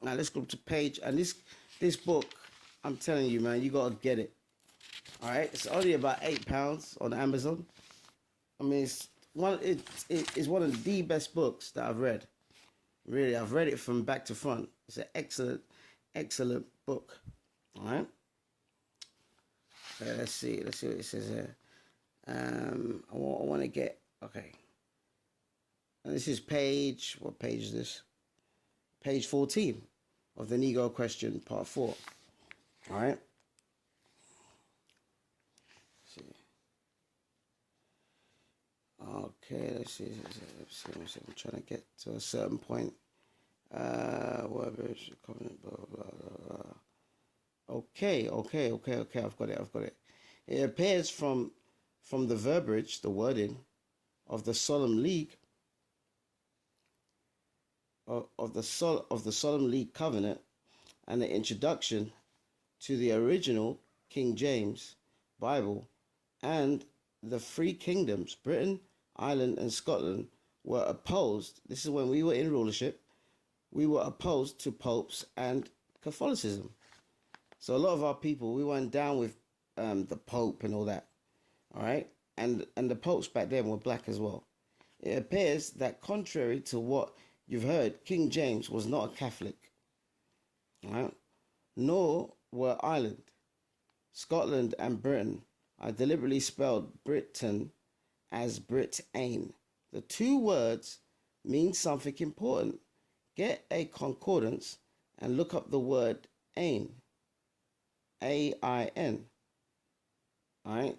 Now let's go to page, and this book, I'm telling you, man, you gotta get it. All right, it's only about £8 on Amazon. I mean, it's one of the best books that I've read. Really, I've read it from back to front. It's an excellent book. All right. Let's see what it says here. I want to get, okay. And this is what page is this? Page 14 of the Negro Question, part 4. All right. Let's see. Okay, let's see. I'm trying to get to a certain point. Whatever, covenant, blah, blah, blah, blah. Okay. I've got it. It appears from the verbiage, the wording of the Solemn League, of the Solemn League Covenant, and the introduction to the original King James Bible, and the three kingdoms, Britain, Ireland, and Scotland, were opposed. This is when we were in rulership. We were opposed to popes and Catholicism. So a lot of our people, we weren't down with the Pope and all that. All right, and the popes back then were black as well. It appears that contrary to what you've heard, King James was not a Catholic. All right, nor were Ireland, Scotland, and Britain. I deliberately spelled Britain as Brit-ain. The two words mean something important. Get a concordance and look up the word ain. A-I-N. Alright?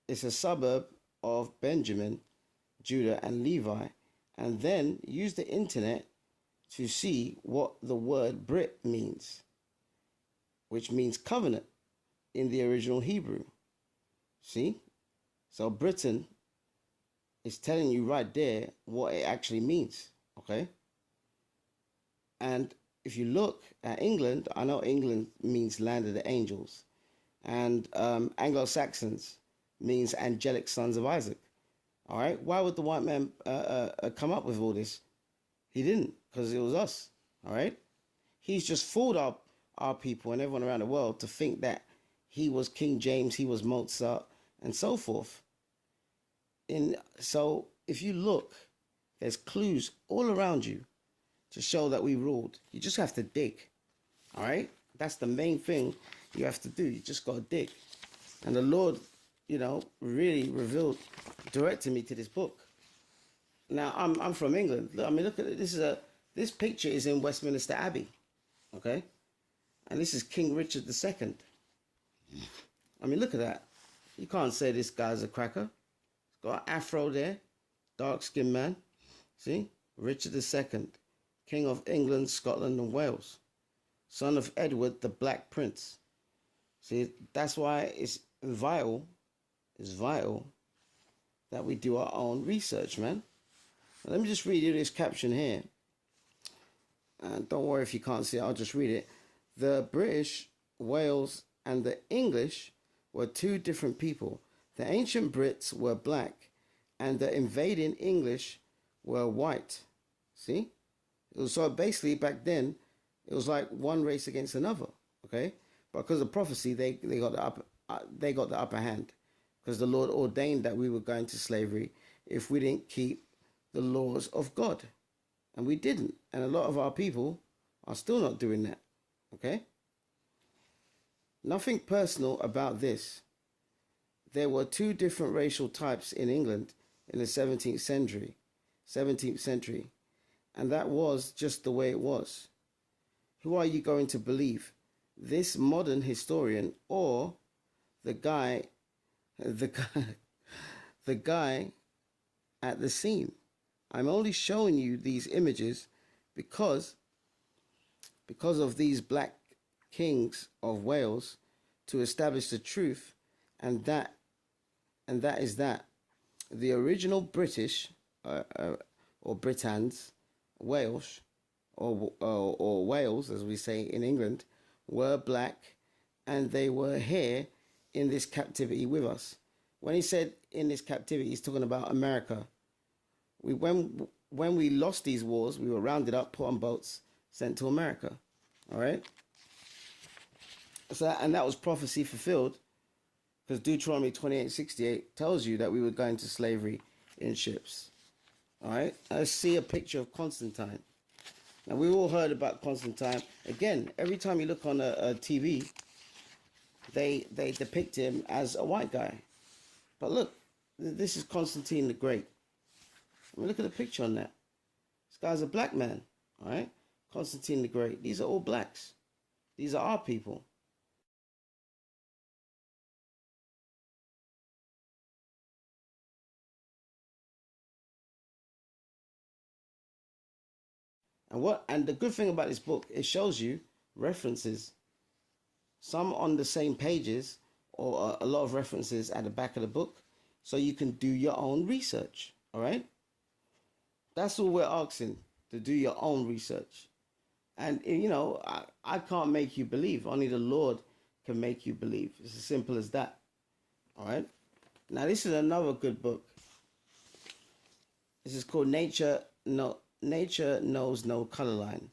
It's a suburb of Benjamin, Judah, and Levi. And then use the internet to see what the word Brit means, which means covenant in the original Hebrew. See? So Britain is telling you right there what it actually means. Okay? And if you look at England, I know England means land of the angels. And Anglo-Saxons means angelic sons of Isaac. All right? Why would the white man come up with all this? He didn't, because it was us. All right? He's just fooled our people and everyone around the world to think that he was King James, he was Mozart, and so forth. So if you look, there's clues all around you to show that we ruled. You just have to dig. All right? That's the main thing you have to do. You just got to dig. And the Lord, really directed me to this book. Now, I'm from England. I mean, look at it. This picture is in Westminster Abbey. Okay? And this is King Richard II. I mean, look at that. You can't say this guy's a cracker. He's got an afro there. Dark-skinned man. See? Richard II. King of England, Scotland, and Wales. Son of Edward the Black Prince. See, that's why it's vital that we do our own research, man. Now, let me just read you this caption here. And don't worry if you can't see it, I'll just read it. The British, Wales, and the English were two different people. The ancient Brits were black, and the invading English were white. See? So basically, back then, it was like one race against another. Okay, but because of prophecy, they got the upper hand, because the Lord ordained that we were going to slavery if we didn't keep the laws of God, and we didn't. And a lot of our people are still not doing that. Okay. Nothing personal about this. There were two different racial types in England in the 17th century. And that was just the way it was. Who are you going to believe? This modern historian or the guy the guy at the scene? I'm only showing you these images because of these black kings of Wales to establish the truth, and that is that the original British or Britons, Welsh, or Wales, as we say in England, were black, and they were here in this captivity with us. When he said in this captivity, he's talking about America. When we lost these wars, we were rounded up, put on boats, sent to America. All right. So, and that was prophecy fulfilled, because Deuteronomy 28:68 tells you that we would go into slavery in ships. All right. Let's see a picture of Constantine. Now, we've all heard about Constantine. Again, every time you look on a TV, they depict him as a white guy. But look, this is Constantine the Great. I mean, look at the picture on that. This guy's a black man. All right. Constantine the Great. These are all blacks. These are our people. And the good thing about this book, it shows you references, some on the same pages, or a lot of references at the back of the book, so you can do your own research. All right. That's all we're asking, to do your own research. And you know, I can't make you believe. Only the Lord can make you believe. It's as simple as that. All right. Now this is another good book. This is called Nature Knows No Color Line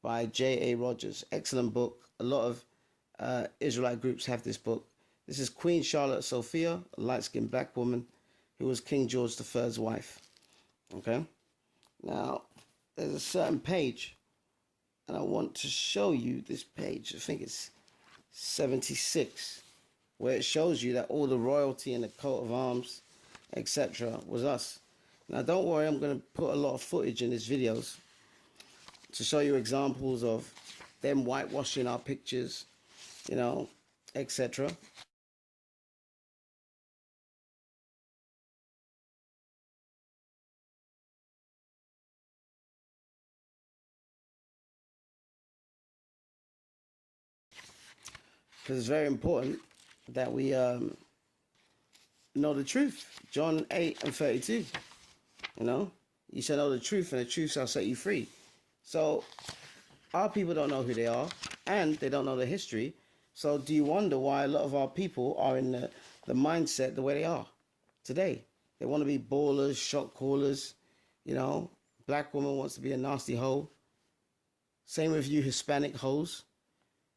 by J.A. Rogers. Excellent book. A lot of Israelite groups have this book. This is Queen Charlotte Sophia, a light-skinned black woman who was King George III's wife. Okay. Now, there's a certain page, and I want to show you this page. I think it's 76, where it shows you that all the royalty and the coat of arms, etc., was us. Now, don't worry, I'm going to put a lot of footage in these videos to show you examples of them whitewashing our pictures, you know, etc. Because it's very important that we know the truth. John 8:32. You know, you shall know the truth, and the truth shall set you free. So our people don't know who they are, and they don't know the history. So do you wonder why a lot of our people are in the mindset the way they are today? They want to be ballers, shot callers. You know, black woman wants to be a nasty hoe. Same with you Hispanic hoes.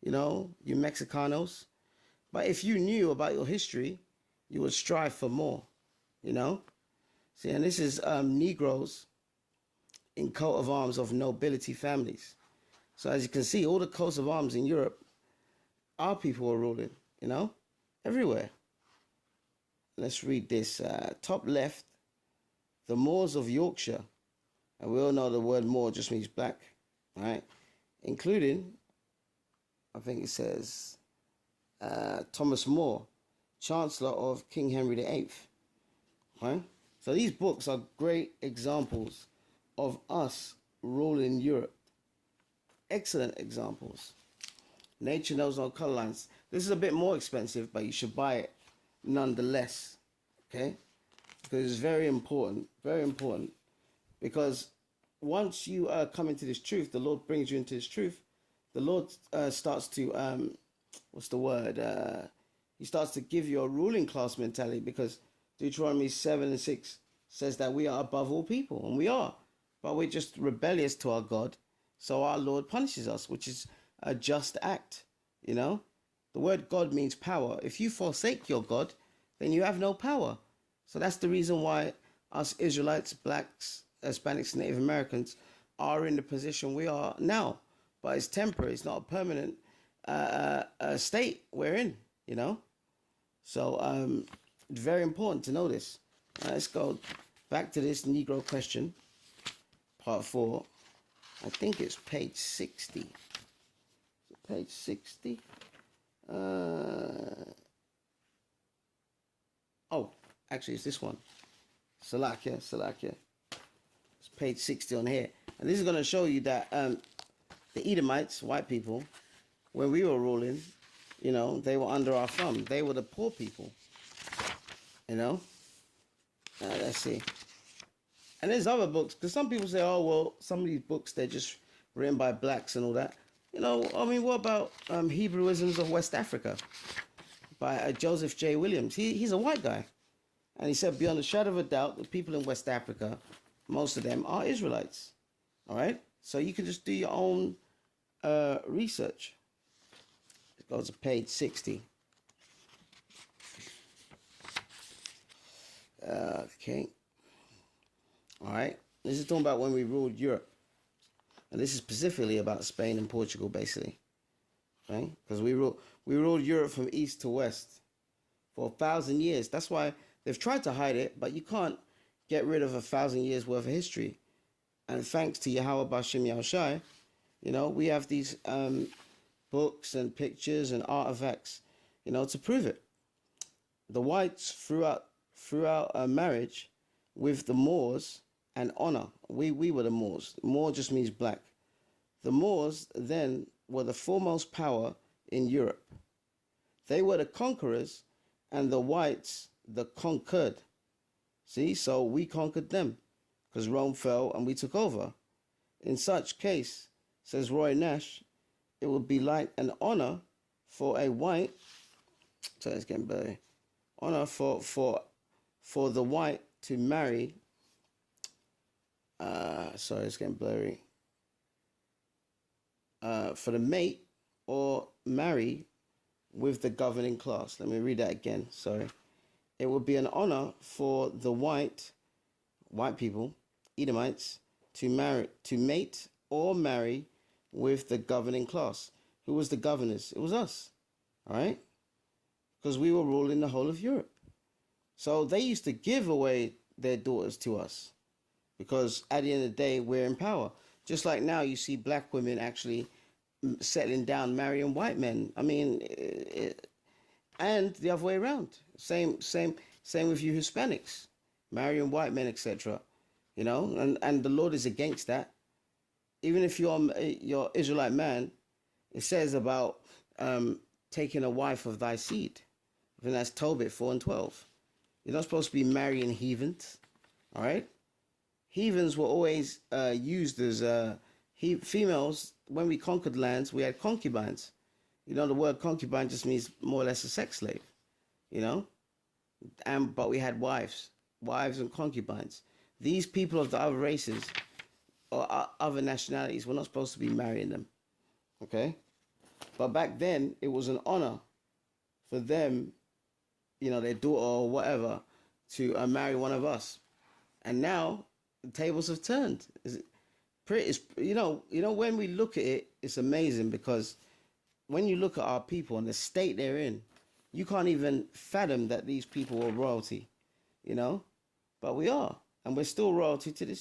You know, you Mexicanos. But if you knew about your history, you would strive for more, you know? See, and this is Negroes in coat of arms of nobility families. So as you can see, all the coats of arms in Europe, our people are ruling, you know, everywhere. Let's read this. Top left, the Moors of Yorkshire. And we all know the word Moor just means black, right? Including, I think it says, Thomas More, Chancellor of King Henry VIII. Right? So these books are great examples of us ruling Europe. Excellent examples. Nature Knows No Color Lines. This is a bit more expensive, but you should buy it nonetheless. Okay? Because it's very important. Very important. Because once you come into this truth, the Lord brings you into this truth, the Lord starts to, what's the word? He starts to give you a ruling class mentality, because Deuteronomy 7:6 says that we are above all people, and we are. But we're just rebellious to our God, so our Lord punishes us, which is a just act, you know? The word God means power. If you forsake your God, then you have no power. So that's the reason why us Israelites, blacks, Hispanics, Native Americans are in the position we are now. But it's temporary. It's not a permanent state we're in, you know? So it's very important to know this. Let's go back to this Negro question, part 4. I think it's page 60. Is it page 60? Oh, actually, it's this one. Salakia. It's page 60 on here. And this is going to show you that the Edomites, white people, when we were ruling, you know, they were under our thumb. They were the poor people, you know. Let's see. And there's other books, because some people say, oh, well, some of these books, they're just written by blacks and all that. You know, I mean, what about Hebrewisms of West Africa by Joseph J. Williams? He's a white guy. And he said, beyond a shadow of a doubt, the people in West Africa, most of them are Israelites. All right? So you can just do your own research. It goes to page 60. Okay. All right. This is talking about when we ruled Europe. And this is specifically about Spain and Portugal, basically. Okay? Because we ruled Europe from east to west for 1,000 years. That's why they've tried to hide it, but you can't get rid of 1,000 years worth of history. And thanks to Yahweh Bashim Yahushai, we have these books and pictures and artifacts, to prove it. The whites throughout a marriage with the Moors and honor. We were the Moors. Moor just means black. The Moors then were the foremost power in Europe. They were the conquerors and the whites the conquered. See, so we conquered them because Rome fell and we took over. In such case, says Roy Nash, it would be like an honor for a white, so it's getting blurry, honor for the white to marry, sorry, it's getting blurry, for the mate or marry with the governing class. Let me read that again, sorry. It would be an honor for the white people, Edomites, to mate or marry with the governing class. Who was the governors? It was us, all right? Because we were ruling the whole of Europe. So they used to give away their daughters to us because at the end of the day, we're in power. Just like now you see black women actually settling down, marrying white men. I mean, and the other way around. Same with you Hispanics, marrying white men, etc. And the Lord is against that. Even if you're Israelite man, it says about taking a wife of thy seed. I think that's Tobit 4:12. You're not supposed to be marrying heathens, all right? Heathens were always used as females. When we conquered lands, we had concubines. The word concubine just means more or less a sex slave, but we had wives and concubines. These people of the other races or other nationalities were not supposed to be marrying them, okay? But back then, it was an honor for them, their daughter or whatever, to marry one of us. And now the tables have turned. When we look at it, it's amazing because when you look at our people and the state they're in, you can't even fathom that these people were royalty, but we are, and we're still royalty to this